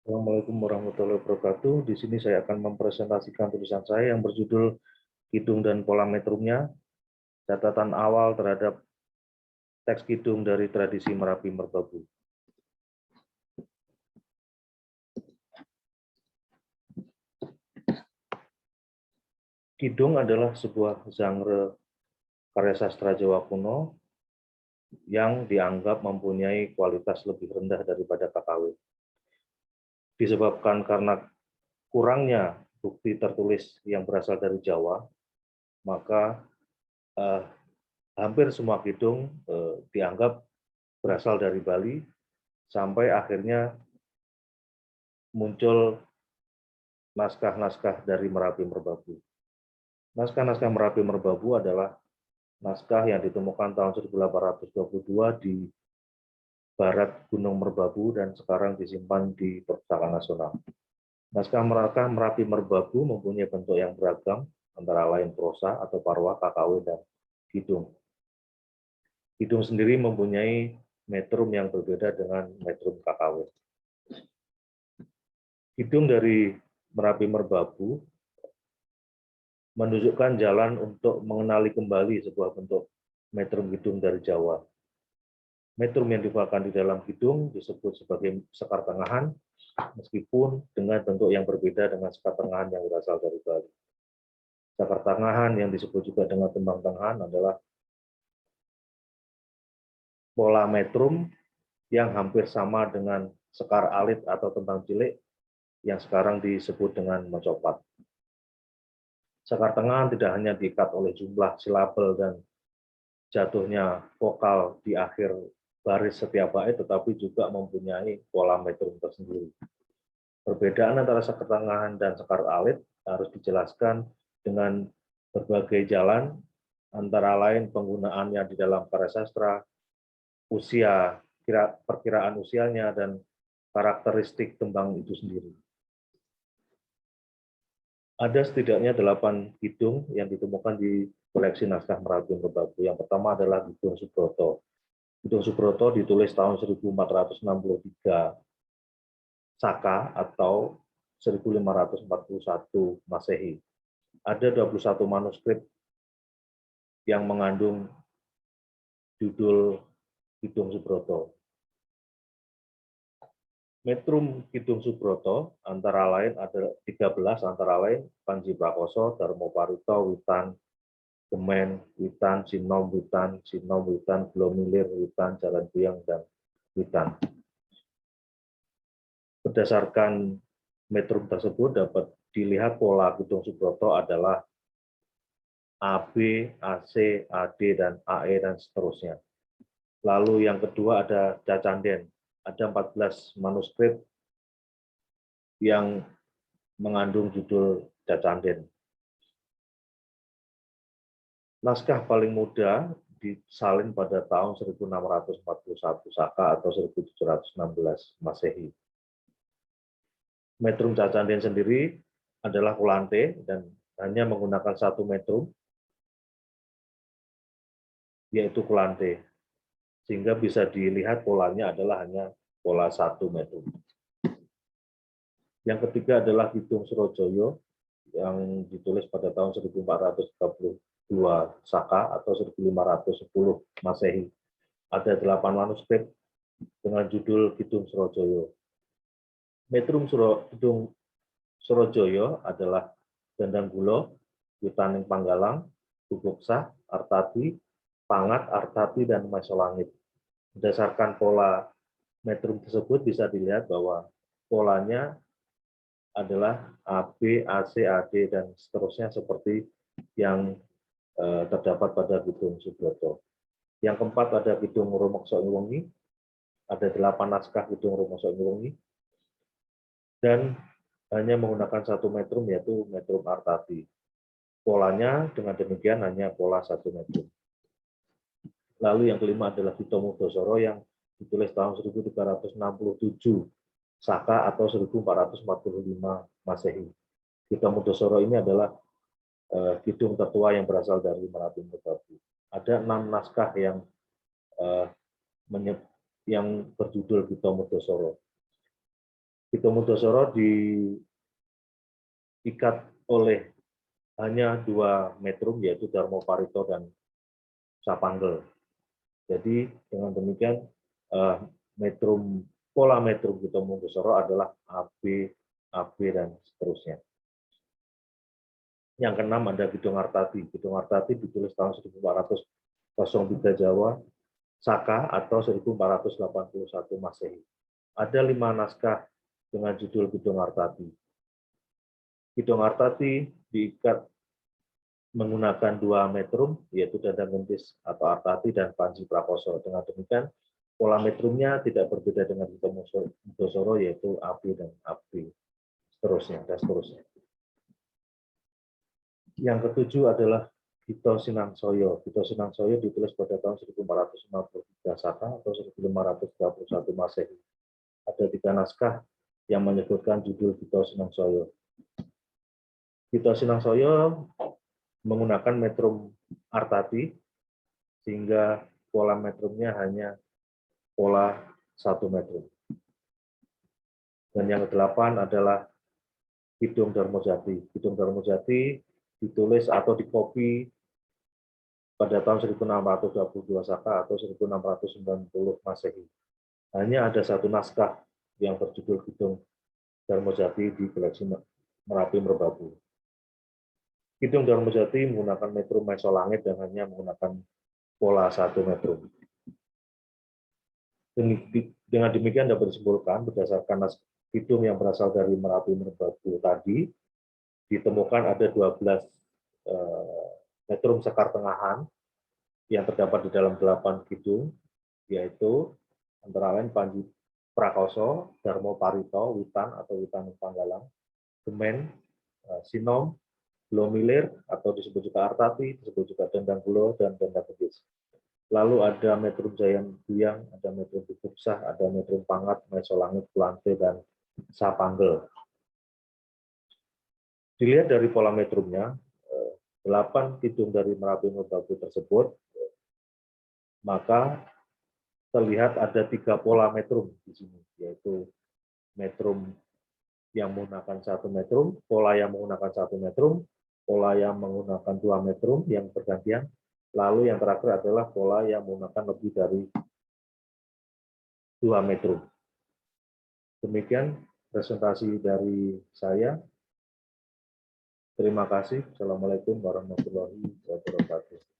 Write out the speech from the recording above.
Assalamualaikum warahmatullahi wabarakatuh. Di sini saya akan mempresentasikan tulisan saya yang berjudul Kidung dan Pola Metrumnya, catatan awal terhadap teks kidung dari tradisi Merapi Merbabu. Kidung adalah sebuah genre karya sastra Jawa kuno yang dianggap mempunyai kualitas lebih rendah daripada KKW. Disebabkan karena kurangnya bukti tertulis yang berasal dari Jawa, maka hampir semua kidung dianggap berasal dari Bali, sampai akhirnya muncul naskah-naskah dari Merapi Merbabu. Naskah-naskah Merapi Merbabu adalah naskah yang ditemukan tahun 1822 di barat Gunung Merbabu dan sekarang disimpan di Perpustakaan Nasional. Naskah Merapi Merbabu mempunyai bentuk yang beragam, antara lain prosa atau parwa, KKW, dan kidung. Kidung sendiri mempunyai metrum yang berbeda dengan metrum KKW. Kidung dari Merapi Merbabu menunjukkan jalan untuk mengenali kembali sebuah bentuk metrum kidung dari Jawa. Metrum yang digunakan di dalam kidung disebut sebagai sekar tengahan, meskipun dengan bentuk yang berbeda dengan sekar tengahan yang berasal dari Bali. Sekar tengahan yang disebut juga dengan tembang tengahan adalah pola metrum yang hampir sama dengan sekar alit atau tembang cilik yang sekarang disebut dengan mencopat. Sekar tengahan tidak hanya diikat oleh jumlah silabel dan jatuhnya vokal di akhir baris setiap bait, tetapi juga mempunyai pola metrum tersendiri. Perbedaan antara sekar tengahan dan sekar alit harus dijelaskan dengan berbagai jalan, antara lain penggunaannya di dalam karya sastra, usia, perkiraan usianya, dan karakteristik tembang itu sendiri. Ada setidaknya 8 kidung yang ditemukan di koleksi naskah Merapi Merbabu. Yang pertama adalah Kidung Subroto. Kidung Subroto ditulis tahun 1463 Saka atau 1541 Masehi. Ada 21 manuskrip yang mengandung judul Kidung Subroto. Metrum Kidung Subroto antara lain ada 13, antara lain Panji Prakoso, Darmo Parito, Witan, Gemen, Witan, Sinom, Witan, Glomilir, Witan, Jalan Buyang, dan Witan. Berdasarkan metrum tersebut dapat dilihat pola Kidung Subroto adalah AB, AC, AD, dan AE, dan seterusnya. Lalu yang kedua ada Cacanden. Ada 14 manuskrip yang mengandung judul Cacanden. Naskah paling muda disalin pada tahun 1641 Saka atau 1716 Masehi. Metrum Cacanden sendiri adalah Kulante dan hanya menggunakan satu metrum, yaitu Kulante, sehingga bisa dilihat polanya adalah hanya pola satu metrum. Yang ketiga adalah Kidung Surojoyo yang ditulis pada tahun 1432 Saka atau 1510 Masehi. Ada 8 manuskrip dengan judul Kidung Surojoyo. Metrum Kidung Surojoyo adalah Dandang Gulo, Witaning Panggalang, Bubuksa, Artati, Pangat, Artati, dan Mesolangit. Berdasarkan pola metrum tersebut bisa dilihat bahwa polanya adalah AB, AC, AD, dan seterusnya seperti yang terdapat pada Kidung Subroto. Yang keempat ada Kidung Rumekso Wengi, ada 8 naskah Kidung Rumekso Wengi, dan hanya menggunakan satu metrum, yaitu metrum Artati. Polanya dengan demikian hanya pola satu metrum. Lalu yang kelima adalah Kitomudosoro yang ditulis tahun 1367 Saka atau 1445 Masehi. Kitomudosoro ini adalah kidung tertua yang berasal dari Merapi Merbabu. Ada 6 naskah yang berjudul Kitomudosoro. Kitomudosoro diikat oleh hanya 2 metrum, yaitu Darmoparito dan Sapanggel. Jadi dengan demikian pola metrum Kitomudosoro adalah AB, AB dan seterusnya. Yang keenam ada Kidung Artati. Kidung Artati ditulis tahun 1403 Jawa, Saka atau 1481 Masehi. Ada 5 naskah dengan judul Kidung Artati. Kidung Artati diikat menggunakan 2 metrum, yaitu Dandang Gentis atau Artati dan Panji Prakoso. Dengan demikian, pola metrumnya tidak berbeda dengan Kitomudosoro, yaitu AB dan AB, seterusnya dan seterusnya. Yang ketujuh adalah Gito Sinangsoyo. Gito Sinangsoyo ditulis pada tahun 1453 Saka atau 1531 Masehi. Ada 3 naskah yang menyebutkan judul Gito Sinangsoyo. Gito Sinangsoyo menggunakan metrum Artati, sehingga pola metrumnya hanya pola 1 metrum. Dan yang ke-8 adalah Kidung Darmojati. Kidung Darmojati ditulis atau dikopi pada tahun 1622 Saka atau 1690 Masehi. Hanya ada 1 naskah yang berjudul Kidung Darmojati di koleksi Merapi Merbabu. Kidung Darmojati menggunakan metrum Mesolangit dan hanya menggunakan pola 1 metrum. Dengan demikian dapat disimpulkan berdasarkan naskah kidung yang berasal dari Merapi Merbabu tadi, ditemukan ada 12 metrum sekar tengahan yang terdapat di dalam 8 kidung, yaitu antara lain Panji Prakoso, Darmoparito, Witan atau Witan Panggalang, Gemen, Sinom, Blomilir atau disebut juga Artati, disebut juga Dandang Gulo dan Dandang Gentis. Lalu ada metrum Jayan Buyang, ada metrum Bikuksah, ada metrum Pangat, Mesolangit, Kulante, dan Sapanggel. Dilihat dari pola metrumnya, 8 kidung dari Merapi Merbabu tersebut, maka terlihat ada 3 pola metrum di sini, yaitu metrum yang menggunakan 1 metrum, pola yang menggunakan 1 metrum, pola yang menggunakan 2 metrum yang bergantian, lalu yang terakhir adalah pola yang menggunakan lebih dari 2 metrum. Demikian presentasi dari saya. Terima kasih. Assalamualaikum warahmatullahi wabarakatuh.